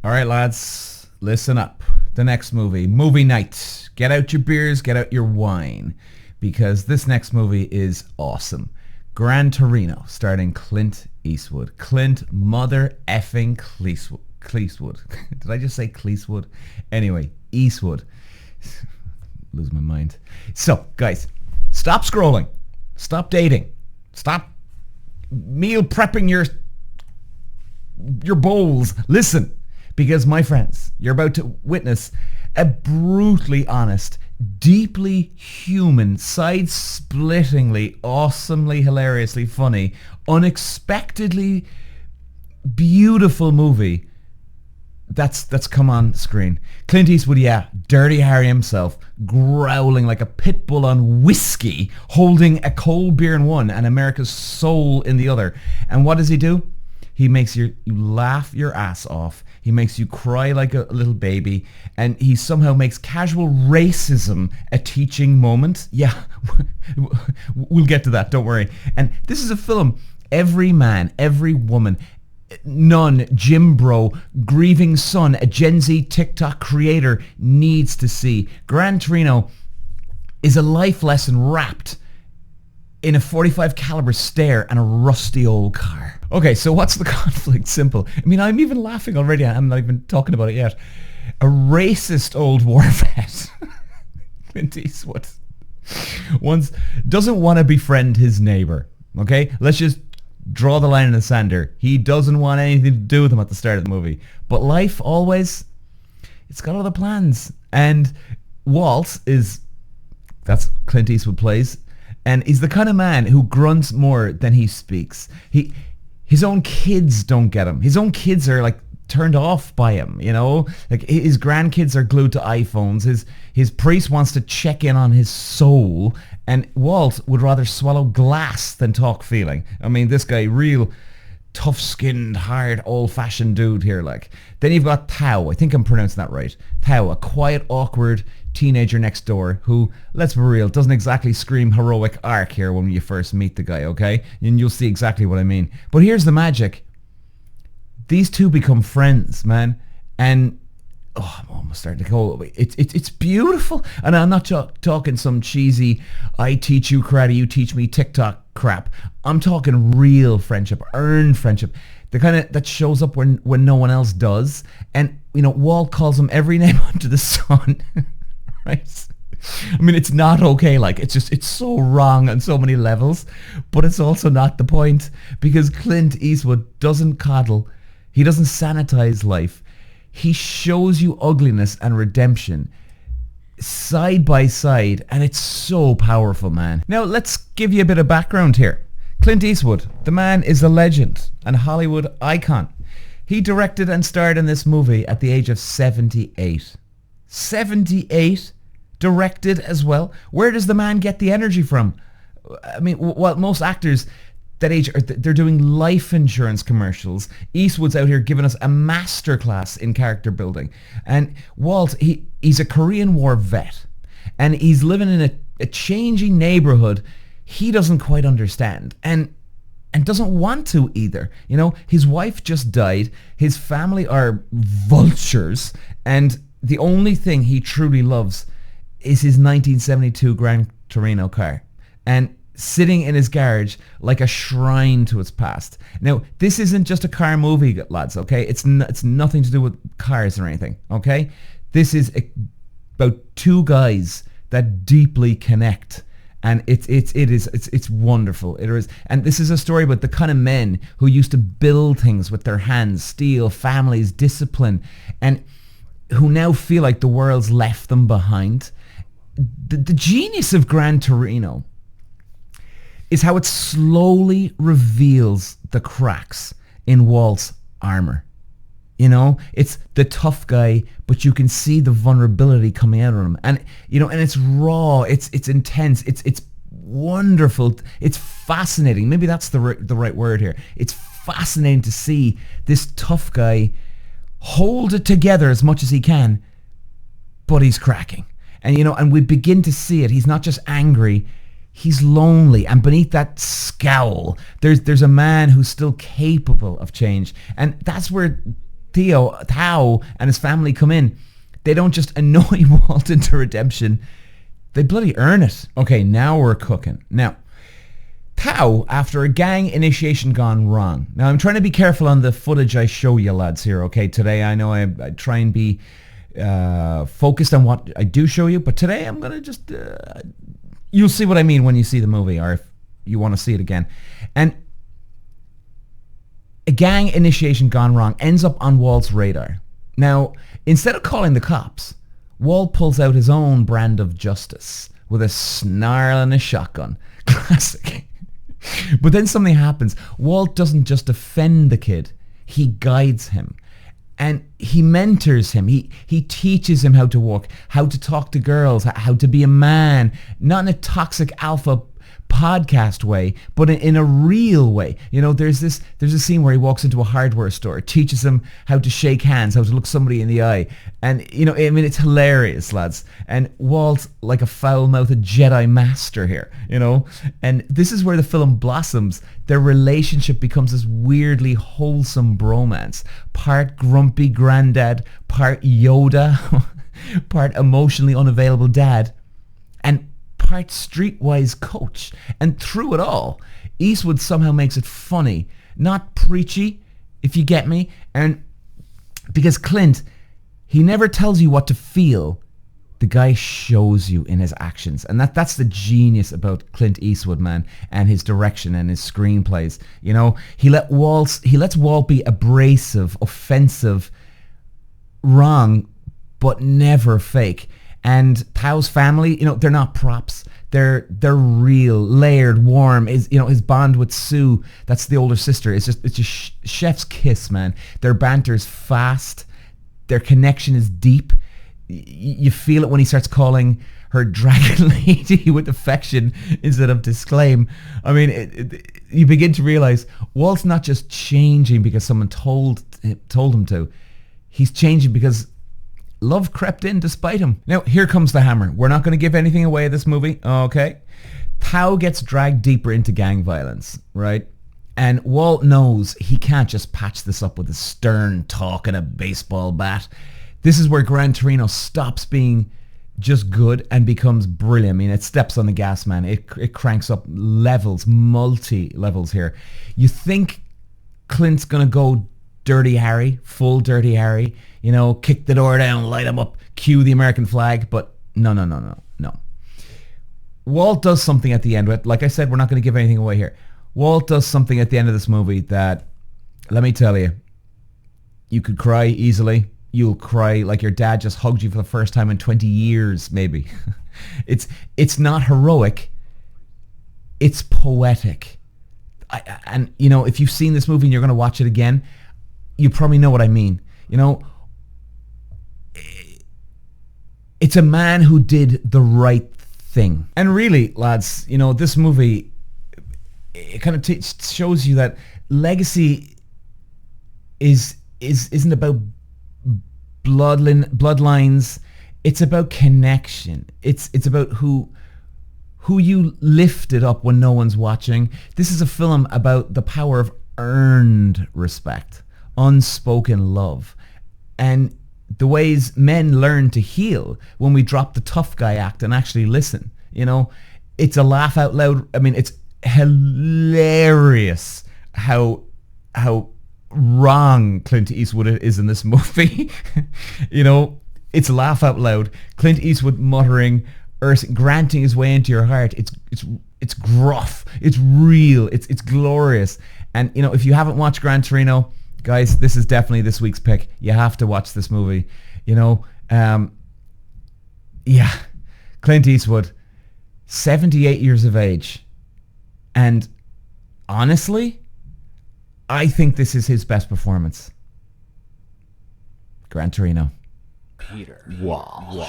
All right, lads, listen up. The next movie night. Get out your beers, get out your wine, because this next movie is awesome. Gran Torino, starring Clint Eastwood. Clint mother effing Cleesewood. Did I just say Cleesewood? Anyway, Eastwood. Lose my mind. So, guys, stop scrolling. Stop dating. Stop meal prepping your bowls. Listen. Because, my friends, you're about to witness a brutally honest, deeply human, side-splittingly, awesomely, hilariously funny, unexpectedly beautiful movie that's come on screen. Clint Eastwood, yeah, Dirty Harry himself, growling like a pit bull on whiskey, holding a cold beer in one and America's soul in the other. And what does he do? He makes you laugh your ass off. He makes you cry like a little baby. And he somehow makes casual racism a teaching moment. Yeah, we'll get to that, don't worry. And this is a film every man, every woman, nun, gym bro, grieving son, a Gen Z TikTok creator needs to see. Gran Torino is a life lesson wrapped in a .45 caliber stare and a rusty old car. Okay, so what's the conflict? Simple. I mean, I'm even laughing already. I'm not even talking about it yet. A racist old war vet, Clint Eastwood, doesn't want to befriend his neighbor. Okay, let's just draw the line in the sand here. He doesn't want anything to do with him at the start of the movie. But life always, it's got other plans. And Walt that's Clint Eastwood plays. And he's the kind of man who grunts more than he speaks. His own kids don't get him. His own kids are like turned off by him, you know? Like his grandkids are glued to iPhones. His priest wants to check in on his soul. And Walt would rather swallow glass than talk feeling. I mean, this guy, real tough-skinned, hard, old-fashioned dude here, like. Then you've got Tao. I think I'm pronouncing that right. Tao, a quiet, awkward teenager next door who, let's be real, doesn't exactly scream heroic arc here when you first meet the guy, okay? And you'll see exactly what I mean. But here's the magic. These two become friends, man. And I'm almost starting to go. It's beautiful. And I'm not talking some cheesy, I teach you karate, you teach me TikTok crap. I'm talking real friendship, earned friendship. The kind of that shows up when no one else does. And, you know, Walt calls him every name under the sun. Right? I mean, it's not okay. Like, it's so wrong on so many levels. But it's also not the point. Because Clint Eastwood doesn't coddle. He doesn't sanitize life. He shows you ugliness and redemption side by side, and it's so powerful, man. Now, let's give you a bit of background here. Clint Eastwood, the man is a legend and Hollywood icon. He directed and starred in this movie at the age of 78. 78? Directed as well? Where does the man get the energy from? I mean, well, most actors that age, they're doing life insurance commercials. Eastwood's out here giving us a masterclass in character building. And Walt, he's a Korean War vet. And he's living in a changing neighborhood he doesn't quite understand. And doesn't want to either. You know, his wife just died. His family are vultures. And the only thing he truly loves is his 1972 Gran Torino car. And sitting in his garage like a shrine to its past. Now, this isn't just a car movie, lads, okay? It's nothing to do with cars or anything, okay? This is about two guys that deeply connect. And it's wonderful. It is. And this is a story about the kind of men who used to build things with their hands, steel, families, discipline, and who now feel like the world's left them behind. The genius of Gran Torino is how it slowly reveals the cracks in Walt's armor. You know, it's the tough guy, but you can see the vulnerability coming out of him. And, you know, and it's raw, it's intense, it's wonderful, it's fascinating. Maybe that's the right word here. It's fascinating to see this tough guy hold it together as much as he can, but he's cracking. And, you know, and we begin to see it. He's not just angry, he's lonely, and beneath that scowl, there's a man who's still capable of change. And that's where Tao and his family come in, they don't just annoy Walt into redemption. They bloody earn it. Okay, now we're cooking. Now, Tao, after a gang initiation gone wrong. Now, I'm trying to be careful on the footage I show you, lads, here, okay? Today, I know I try and be focused on what I do show you, but today I'm going to just... you'll see what I mean when you see the movie, or if you want to see it again. And a gang initiation gone wrong ends up on Walt's radar. Now, instead of calling the cops, Walt pulls out his own brand of justice with a snarl and a shotgun. Classic. But then something happens. Walt doesn't just defend the kid, he guides him. And he mentors him. He teaches him how to walk, how to talk to girls, how to be a man, not in a toxic alpha podcast way, but in a real way. You know, there's a scene where he walks into a hardware store, teaches him how to shake hands, how to look somebody in the eye. And, you know, I mean, it's hilarious, lads. And Walt's like a foul-mouthed Jedi master here, you know. And this is where the film blossoms. Their relationship becomes this weirdly wholesome bromance. Part grumpy granddad, part Yoda, part emotionally unavailable dad, and part streetwise coach. And through it all, Eastwood somehow makes it funny, not preachy, if you get me. And because Clint, he never tells you what to feel. The guy shows you in his actions. And that's the genius about Clint Eastwood, man, and his direction and his screenplays. You know, he lets Walt be abrasive, offensive, wrong, but never fake. And Tao's family, you know, they're not props. They're real, layered, warm. His bond with Sue, that's the older sister. It's just chef's kiss, man. Their banter's fast. Their connection is deep. You feel it when he starts calling her Dragon Lady with affection instead of disclaim. I mean, you begin to realize Walt's not just changing because someone told him to. He's changing because love crept in despite him. Now, here comes the hammer. We're not going to give anything away in this movie, okay? Tao gets dragged deeper into gang violence, right? And Walt knows he can't just patch this up with a stern talk and a baseball bat. This is where Gran Torino stops being just good and becomes brilliant. I mean, it steps on the gas, man. It cranks up levels, multi-levels here. You think Clint's going to go Dirty Harry, full Dirty Harry, you know, kick the door down, light him up, cue the American flag, but no. Walt does something at the end. Like I said, we're not going to give anything away here. Walt does something at the end of this movie that, let me tell you, you could cry easily. You'll cry like your dad just hugged you for the first time in 20 years, maybe. It's not heroic. It's poetic. And, you know, if you've seen this movie and you're going to watch it again, you probably know what I mean. You know, it's a man who did the right thing. And really, lads, you know, this movie, it kind of shows you that legacy isn't about bloodlines. It's about connection. It's about who you lifted up when no one's watching. This is a film about the power of earned respect, unspoken love, and the ways men learn to heal when we drop the tough guy act and actually listen. You know, it's a laugh out loud. I mean, it's hilarious how wrong Clint Eastwood is in this movie. You know, it's laugh out loud. Clint Eastwood muttering, or granting his way into your heart. It's gruff. It's real. It's glorious. And, you know, if you haven't watched Gran Torino, guys, this is definitely this week's pick. You have to watch this movie. You know, yeah, Clint Eastwood, 78 years of age. And honestly, I think this is his best performance. Gran Torino. Peter. Wow.